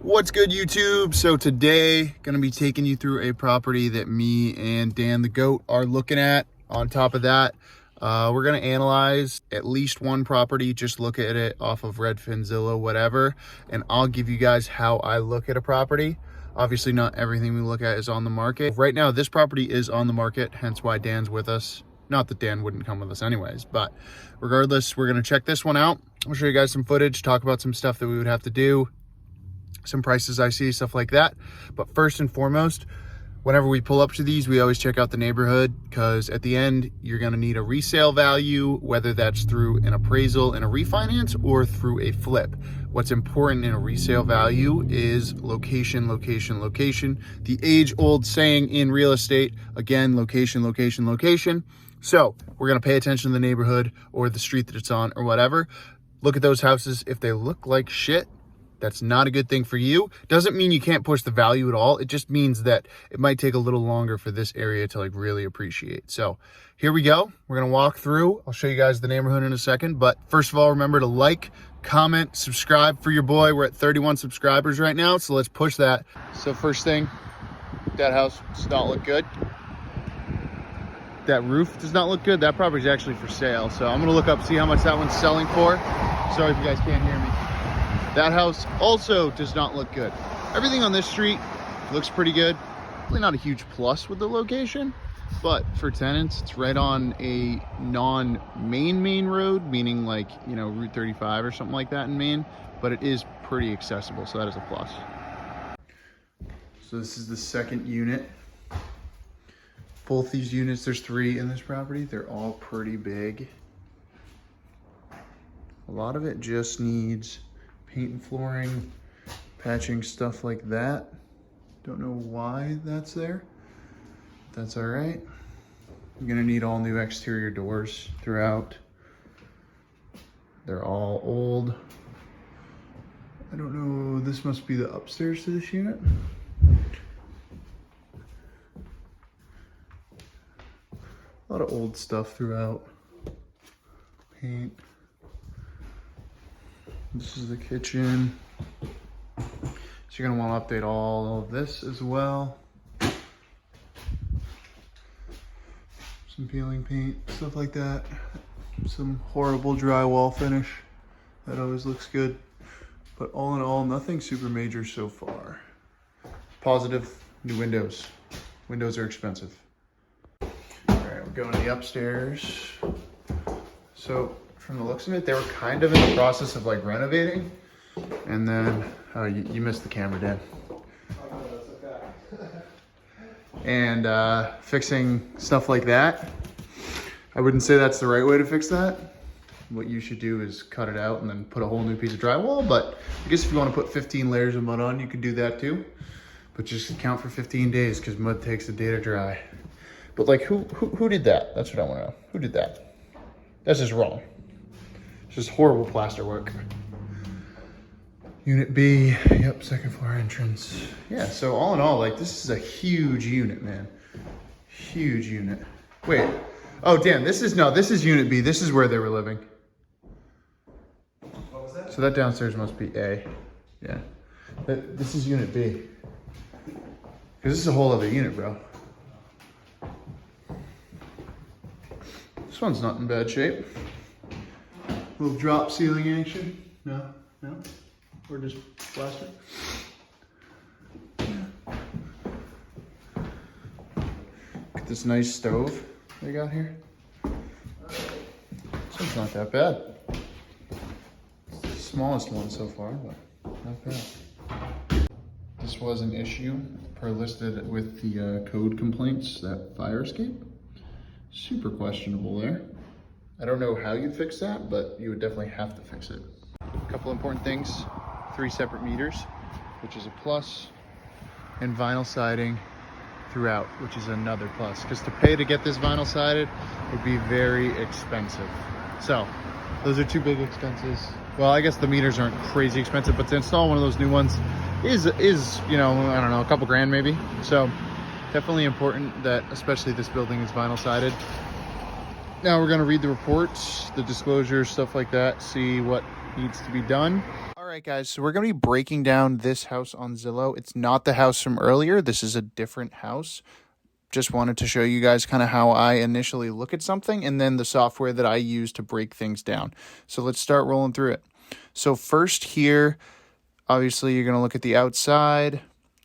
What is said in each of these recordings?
What's good, YouTube? So today gonna be taking you through a property that me and Dan the goat are looking at. On top of that, we're gonna analyze at least one property, just look at it off of Redfin, Zillow, whatever, and I'll give you guys how I look at a property. Obviously not everything we look at is on the market. Right now this property is on the market, hence why Dan's with us. Not that Dan wouldn't come with us anyways, but regardless, we're gonna check this one out. I'll show you guys some footage, talk about some stuff that we would have to do, some prices I see, stuff like that. But first and foremost, whenever we pull up to these, we always check out the neighborhood, because at the end, you're gonna need a resale value, whether that's through an appraisal and a refinance or through a flip. What's important in a resale value is location, location, location. The age-old saying in real estate, again, location, location, location. So we're gonna pay attention to the neighborhood or the street that it's on or whatever. Look at those houses. If they look like shit, that's not a good thing for you. Doesn't mean you can't push the value at all. It just means that it might take a little longer for this area to like really appreciate. So here we go. We're gonna walk through. I'll show you guys the neighborhood in a second. But first of all, remember to like, comment, subscribe for your boy. We're at 31 subscribers right now, so let's push that. So first thing, that house does not look good. That roof does not look good. That property is actually for sale. So I'm gonna look up, see how much that one's selling for. Sorry if you guys can't hear me. That house also does not look good. Everything on this street looks pretty good. Really not a huge plus with the location, but for tenants, it's right on a non-main road, meaning like, you know, Route 35 or something like that in Maine, but it is pretty accessible, so that is a plus. So this is the second unit. Both these units, there's 3 in this property. They're all pretty big. A lot of it just needs paint and flooring, patching, stuff like that. Don't know why that's there. That's all right. I'm gonna need all new exterior doors throughout. They're all old. I don't know, this must be the upstairs to this unit. A lot of old stuff throughout. Paint. This is the kitchen. So you're gonna want to update all of this as well. Some peeling paint, stuff like that. Some horrible drywall finish. That always looks good. But all in all, nothing super major so far. Positive, new windows. Windows are expensive. All right, we're going to the upstairs. So from the looks of it, they were kind of in the process of like renovating, and then you missed the camera, Dan. Oh, no, that's okay. And fixing stuff like that. I wouldn't say that's the right way to fix that. What you should do is cut it out and then put a whole new piece of drywall. But I guess if you want to put 15 layers of mud on, you could do that too. But just count for 15 days because mud takes a day to dry. But like, who did that? That's what I want to know. Who did that? That's just wrong. It's just horrible plaster work. Unit B, yep, second floor entrance. Yeah, so all in all, like, this is a huge unit, man. Huge unit. Wait, oh damn, this is unit B. This is where they were living. What was that? So that downstairs must be A. Yeah, this is unit B. Because this is a whole other unit, bro. This one's not in bad shape. Little drop ceiling action. No. Or just plaster. Look at this nice stove they got here. This one's not that bad. It's the smallest one so far, but not bad. This was an issue per listed with the code complaints, that fire escape. Super questionable there. I don't know how you'd fix that, but you would definitely have to fix it. A couple important things, 3 separate meters, which is a plus, and vinyl siding throughout, which is another plus. Because to pay to get this vinyl sided would be very expensive. So those are 2 big expenses. Well, I guess the meters aren't crazy expensive, but to install one of those new ones is you know, I don't know, a couple grand maybe. So definitely important that, especially this building, is vinyl sided. Now we're gonna read the reports, the disclosures, stuff like that, see what needs to be done. All right, right, guys, so we're going to be breaking down this house on Zillow. It's not the house from earlier. This is a different house. Just wanted to show you guys kind of how I initially look at something and then the software that I use to break things down. So let's start rolling through it. So first here, obviously you're going to look at the outside.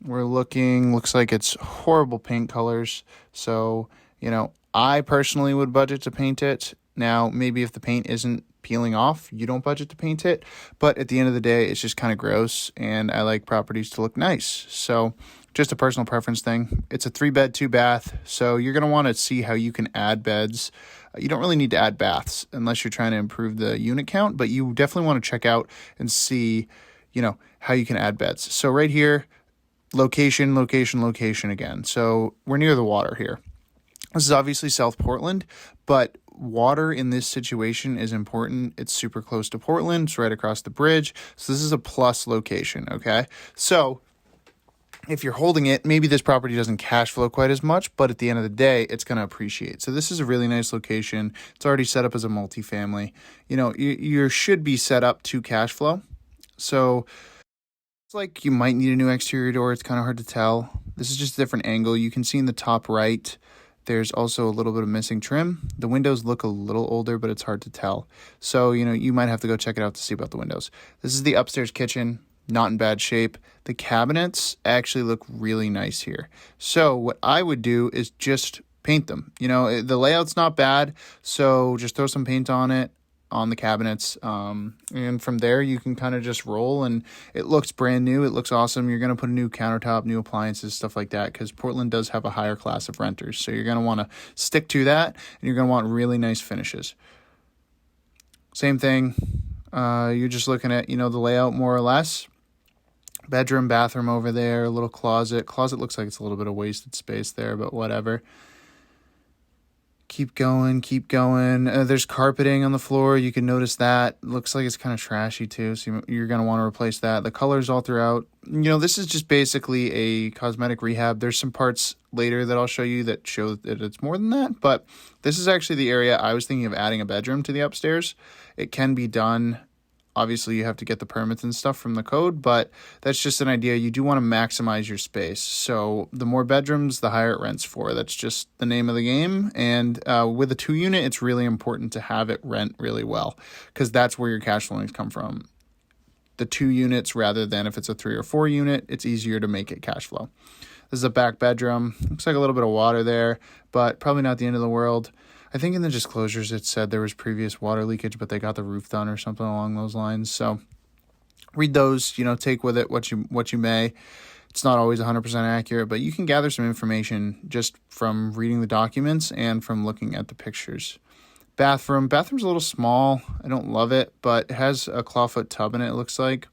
Looks like it's horrible paint colors. So, I personally would budget to paint it. Now, maybe if the paint isn't peeling off, you don't budget to paint it. But at the end of the day, it's just kind of gross, and I like properties to look nice. So just a personal preference thing. It's a 3-bed, 2-bath, so you're going to want to see how you can add beds. You don't really need to add baths unless you're trying to improve the unit count, but you definitely want to check out and see, how you can add beds. So right here, location again. So we're near the water here. This is obviously South Portland, but water in this situation is important. It's super close to Portland. It's right across the bridge. So this is a plus location, okay? So if you're holding it, maybe this property doesn't cash flow quite as much, but at the end of the day, it's going to appreciate. So this is a really nice location. It's already set up as a multifamily. You should be set up to cash flow. So it's like you might need a new exterior door. It's kind of hard to tell. This is just a different angle. You can see in the top right, there's also a little bit of missing trim. The windows look a little older, but it's hard to tell. So, you might have to go check it out to see about the windows. This is the upstairs kitchen, not in bad shape. The cabinets actually look really nice here. So what I would do is just paint them. The layout's not bad, so just throw some paint on it, on the cabinets, and from there you can kind of just roll, and it looks brand new. It looks awesome. You're going to put a new countertop, new appliances, stuff like that, because Portland does have a higher class of renters, so you're going to want to stick to that, and you're going to want really nice finishes. Same thing, you're just looking at the layout more or less. Bedroom, bathroom over there, a little closet looks like it's a little bit of wasted space there, but whatever. Keep going. There's carpeting on the floor. You can notice that. Looks like it's kind of trashy too, so you're going to want to replace that. The colors all throughout. This is just basically a cosmetic rehab. There's some parts later that I'll show you that show that it's more than that, but this is actually the area I was thinking of adding a bedroom to the upstairs. It can be done. Obviously, you have to get the permits and stuff from the code, but that's just an idea. You do want to maximize your space. So the more bedrooms, the higher it rents for. That's just the name of the game. And with a 2-unit, it's really important to have it rent really well, because that's where your cash flowings come from. The 2 units, rather than if it's a 3 or 4 unit, it's easier to make it cash flow. This is a back bedroom. Looks like a little bit of water there, but probably not the end of the world. I think in the disclosures it said there was previous water leakage, but they got the roof done or something along those lines. So read those, take with it what you may. It's not always 100% accurate, but you can gather some information just from reading the documents and from looking at the pictures. Bathroom's a little small. I don't love it, but it has a clawfoot tub in it, it looks like.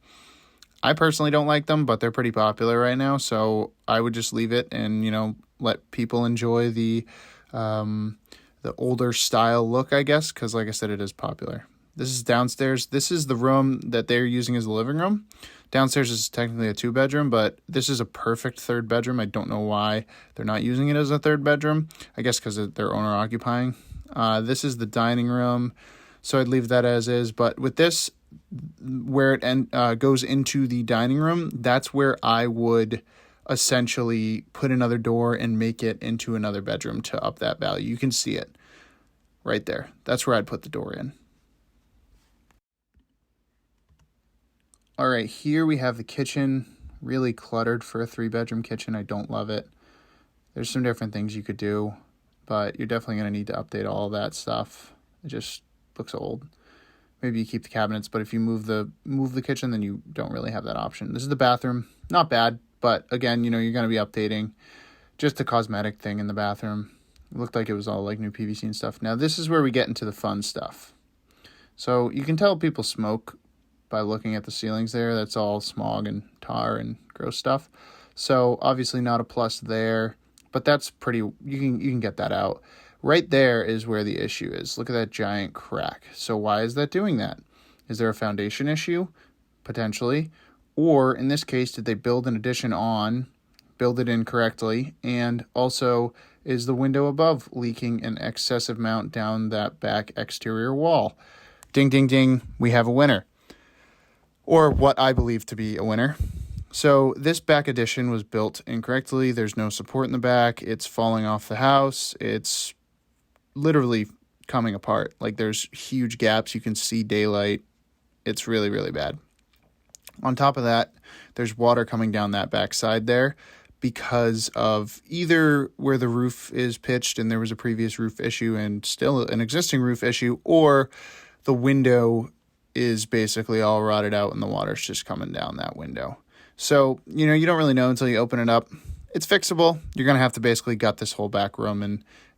I personally don't like them, but they're pretty popular right now, so I would just leave it and, let people enjoy the older style look, I guess, because like I said, it is popular. This is downstairs. This is the room that they're using as a living room. Downstairs is technically a 2-bedroom, but this is a perfect 3rd bedroom. I don't know why they're not using it as a 3rd bedroom. I guess because they're owner occupying. This is the dining room, so I'd leave that as is. But with this, where it goes into the dining room, that's where I would essentially put another door and make it into another bedroom to up that value. You can see it right there. That's where I'd put the door in. All right, here we have the kitchen. Really cluttered for a 3-bedroom kitchen. I don't love it. There's some different things you could do, but you're definitely going to need to update all of that stuff. It just looks old. Maybe you keep the cabinets, but if you move the kitchen, then you don't really have that option. This is the bathroom. Not bad. But again, you're going to be updating. Just a cosmetic thing in the bathroom. It looked like it was all like new PVC and stuff. Now this is where we get into the fun stuff. So you can tell people smoke by looking at the ceilings there. That's all smog and tar and gross stuff. So obviously not a plus there, but that's pretty, you can get that out. Right there is where the issue is. Look at that giant crack. So why is that doing that? Is there a foundation issue? Potentially. Or in this case, did they build an addition on, build it incorrectly, and also is the window above leaking an excessive amount down that back exterior wall? Ding, ding, ding, we have a winner. or what I believe to be a winner. So this back addition was built incorrectly. There's no support in the back. It's falling off the house. It's literally coming apart. Like, there's huge gaps. You can see daylight. It's really, really bad. On top of that, there's water coming down that backside there because of either where the roof is pitched and there was a previous roof issue and still an existing roof issue, or the window is basically all rotted out and the water's just coming down that window. So, you don't really know until you open it up. It's fixable. You're going to have to basically gut this whole back room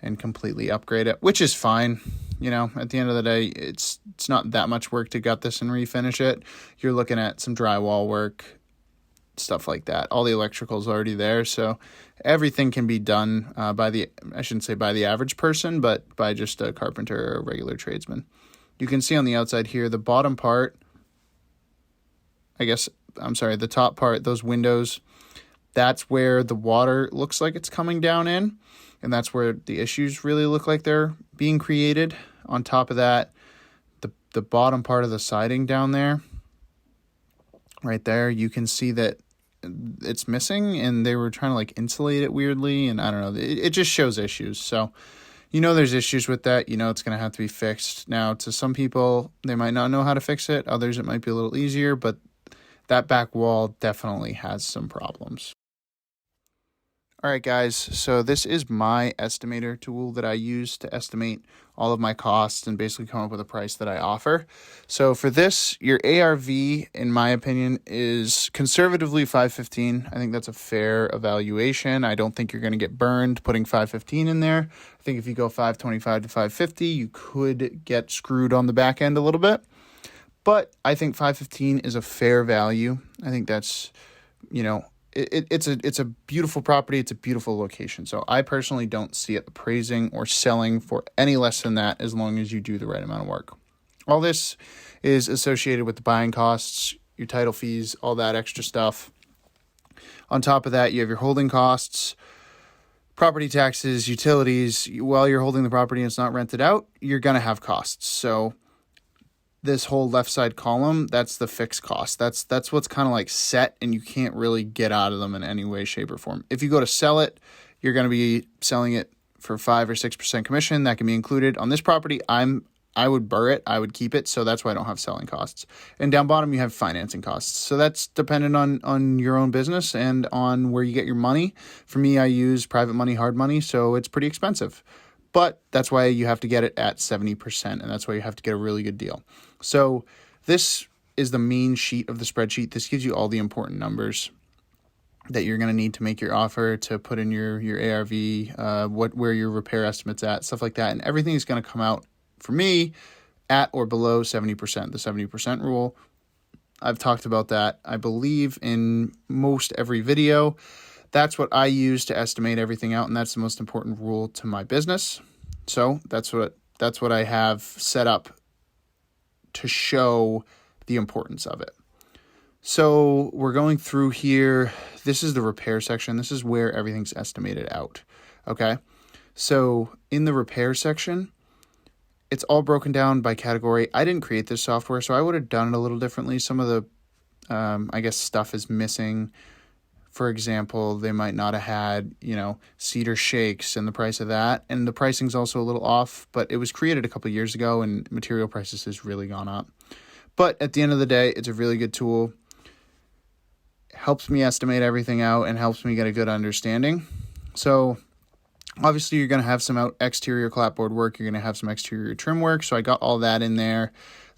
and completely upgrade it, which is fine. At the end of the day, it's not that much work to gut this and refinish it. You're looking at some drywall work, stuff like that. All the electrical's already there, so everything can be done I shouldn't say by the average person, but by just a carpenter or a regular tradesman. You can see on the outside here, the bottom part, the top part, those windows, that's where the water looks like it's coming down in, and that's where the issues really look like they're being created. On top of that, the bottom part of the siding down there, right there, you can see that it's missing, and they were trying to insulate it weirdly, and I don't know, it just shows issues. So there's issues with that. It's going to have to be fixed. Now, to some people, they might not know how to fix it. Others, it might be a little easier, but that back wall definitely has some problems. All right, guys, so this is my estimator tool that I use to estimate all of my costs and basically come up with a price that I offer. So for this, your ARV, in my opinion, is conservatively $515. I think that's a fair evaluation. I don't think you're going to get burned putting $515 in there. I think if you go $525 to $550, you could get screwed on the back end a little bit. But I think $515 is a fair value. I think that's, it's a beautiful property. It's a beautiful location. So I personally don't see it appraising or selling for any less than that as long as you do the right amount of work. All this is associated with the buying costs, your title fees, all that extra stuff. On top of that, you have your holding costs, property taxes, utilities. While you're holding the property and it's not rented out, you're going to have costs. So this whole left side column, that's the fixed cost. That's what's kind of set, and you can't really get out of them in any way, shape, or form. If you go to sell it, you're going to be selling it for 5 or 6% commission. That can be included. On this property, I would burr it. I would keep it. So that's why I don't have selling costs. And down bottom, you have financing costs. So that's dependent on your own business and on where you get your money. For me, I use private money, hard money. So it's pretty expensive. But that's why you have to get it at 70%, and that's why you have to get a really good deal. So this is the main sheet of the spreadsheet. This gives you all the important numbers that you're going to need to make your offer, to put in your ARV, where your repair estimate's at, stuff like that. And everything is going to come out, for me, at or below 70%, the 70% rule. I've talked about that, I believe, in most every video. That's what I use to estimate everything out, and that's the most important rule to my business. So that's what I have set up to show the importance of it. So we're going through here. This is the repair section. This is where everything's estimated out. Okay. So in the repair section, it's all broken down by category. I didn't create this software, so I would have done it a little differently. Some of the, stuff is missing. For example, they might not have had, cedar shakes and the price of that. And the pricing's also a little off, but it was created a couple of years ago and material prices has really gone up. But at the end of the day, it's a really good tool. Helps me estimate everything out and helps me get a good understanding. So obviously you're going to have some exterior clapboard work. You're going to have some exterior trim work. So I got all that in there.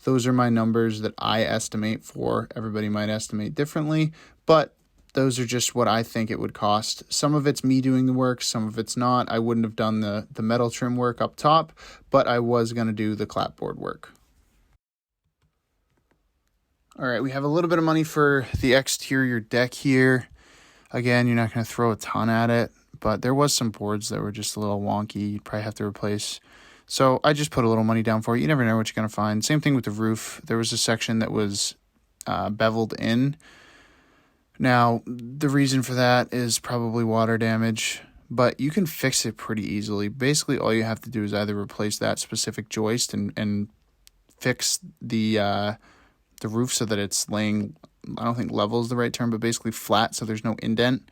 Those are my numbers that I estimate for. Everybody might estimate differently, but those are just what I think it would cost. Some of it's me doing the work, some of it's not. I wouldn't have done the metal trim work up top, but I was going to do the clapboard work. All right, we have a little bit of money for the exterior deck here. Again, you're not going to throw a ton at it, but there was some boards that were just a little wonky. You'd probably have to replace. So I just put a little money down for it. You never know what you're going to find. Same thing with the roof. There was a section that was beveled in. Now, the reason for that is probably water damage, but you can fix it pretty easily. Basically, all you have to do is either replace that specific joist and fix the the roof so that it's laying, I don't think level is the right term, but basically flat so there's no indent.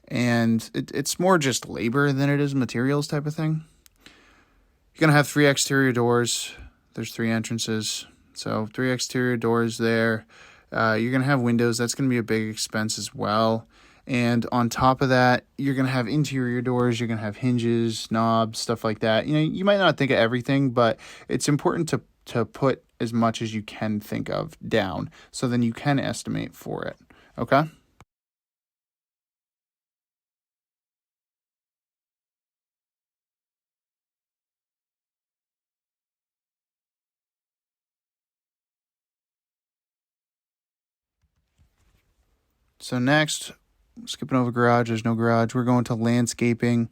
And it's more just labor than it is materials type of thing. You're going to have 3 exterior doors. There's 3 entrances. So 3 exterior doors there. You're going to have windows. That's going to be a big expense as well. And on top of that, you're going to have interior doors. You're going to have hinges, knobs, stuff like that. You know, you might not think of everything, but it's important to put as much as you can think of down so then you can estimate for it. Okay? So next, skipping over garage, there's no garage. We're going to landscaping.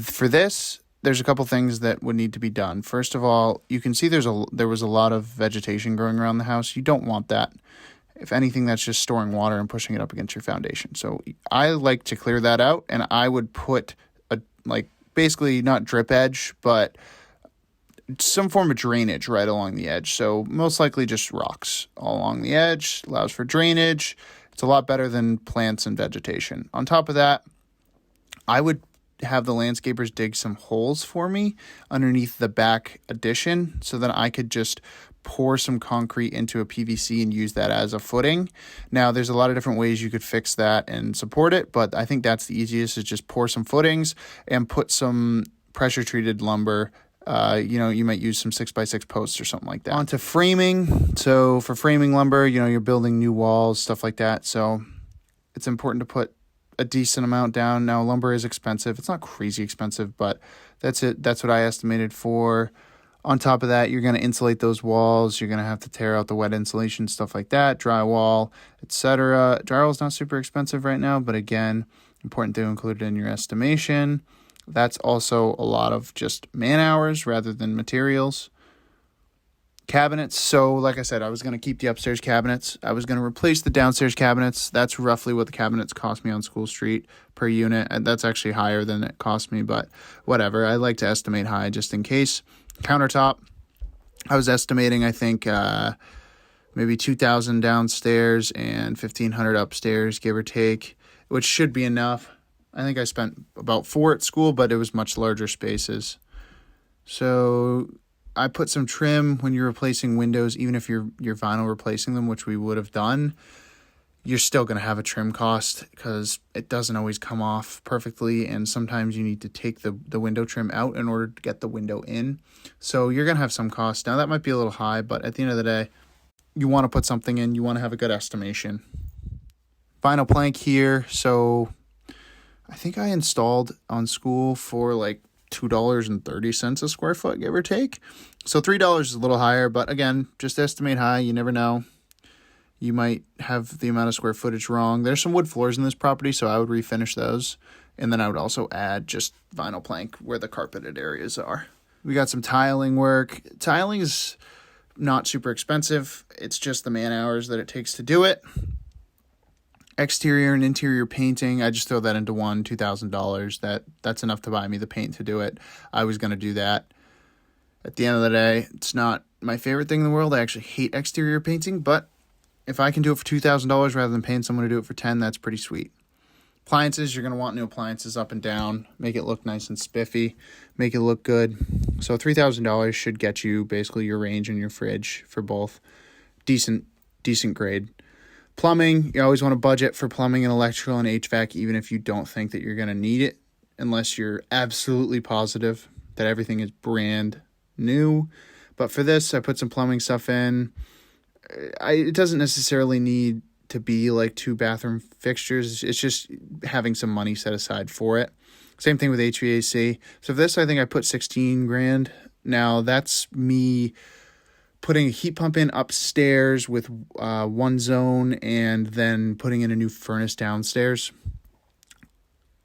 For this, there's a couple things that would need to be done. First of all, you can see there was a lot of vegetation growing around the house. You don't want that. If anything, that's just storing water and pushing it up against your foundation. So I like to clear that out, and I would put basically not drip edge, but some form of drainage right along the edge. So most likely just rocks all along the edge, allows for drainage. It's a lot better than plants and vegetation. On top of that, I would have the landscapers dig some holes for me underneath the back addition so that I could just pour some concrete into a PVC and use that as a footing. Now, there's a lot of different ways you could fix that and support it, but I think that's the easiest, is just pour some footings and put some pressure-treated lumber. You might use some 6x6 posts or something like that. On to framing. So for framing lumber, you're building new walls, stuff like that. So it's important to put a decent amount down. Now, lumber is expensive. It's not crazy expensive, but that's it. That's what I estimated for. On top of that, you're going to insulate those walls. You're going to have to tear out the wet insulation, stuff like that, drywall, etc. Drywall is not super expensive right now, but again, important to include it in your estimation. That's also a lot of just man hours rather than materials. Cabinets. So like I said, I was going to keep the upstairs cabinets. I was going to replace the downstairs cabinets. That's roughly what the cabinets cost me on School Street per unit. And that's actually higher than it cost me, but whatever. I like to estimate high just in case. Countertop. I was estimating, I think, maybe $2,000 downstairs and $1,500 upstairs, give or take, which should be enough. I think I spent about $4 at school, but it was much larger spaces. So I put some trim when you're replacing windows, even if you're vinyl replacing them, which we would have done. You're still going to have a trim cost because it doesn't always come off perfectly, and sometimes you need to take the window trim out in order to get the window in. So you're going to have some cost. Now, that might be a little high, but at the end of the day, you want to put something in. You want to have a good estimation. Vinyl plank here. So I think I installed on School for like $2.30 a square foot, give or take. So $3 is a little higher, but again, just estimate high. You never know. You might have the amount of square footage wrong. There's some wood floors in this property, so I would refinish those. And then I would also add just vinyl plank where the carpeted areas are. We got some tiling work. Tiling is not super expensive. It's just the man hours that it takes to do it. Exterior and interior painting, I just throw that into one, $2,000. That's enough to buy me the paint to do it. I was going to do that. At the end of the day, it's not my favorite thing in the world. I actually hate exterior painting, but if I can do it for $2,000 rather than paying someone to do it for $10,000, that's pretty sweet. Appliances, you're going to want new appliances up and down. Make it look nice and spiffy. Make it look good. So $3,000 should get you basically your range and your fridge for both. Decent grade. Plumbing, you always want to budget for plumbing and electrical and HVAC, even if you don't think that you're going to need it, unless you're absolutely positive that everything is brand new. But for this, I put some plumbing stuff in. It doesn't necessarily need to be like 2 bathroom fixtures. It's just having some money set aside for it. Same thing with HVAC. So for this, I think I put $16,000. Now that's me putting a heat pump in upstairs with one zone and then putting in a new furnace downstairs.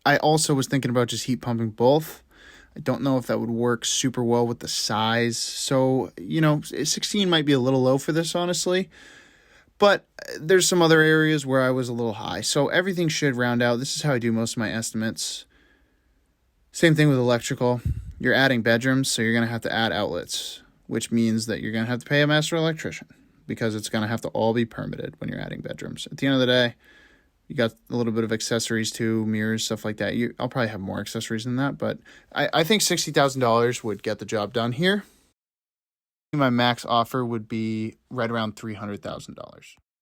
I also was thinking about just heat pumping both. I don't know if that would work super well with the size. So, 16 might be a little low for this, honestly. But there's some other areas where I was a little high. So everything should round out. This is how I do most of my estimates. Same thing with electrical. You're adding bedrooms, so you're going to have to add outlets, which means that you're going to have to pay a master electrician. because it's going to have to all be permitted when you're adding bedrooms. At the end of the day, you got a little bit of accessories too, mirrors, stuff like that. I'll probably have more accessories than that, but I think $60,000 would get the job done here. My max offer would be right around $300,000.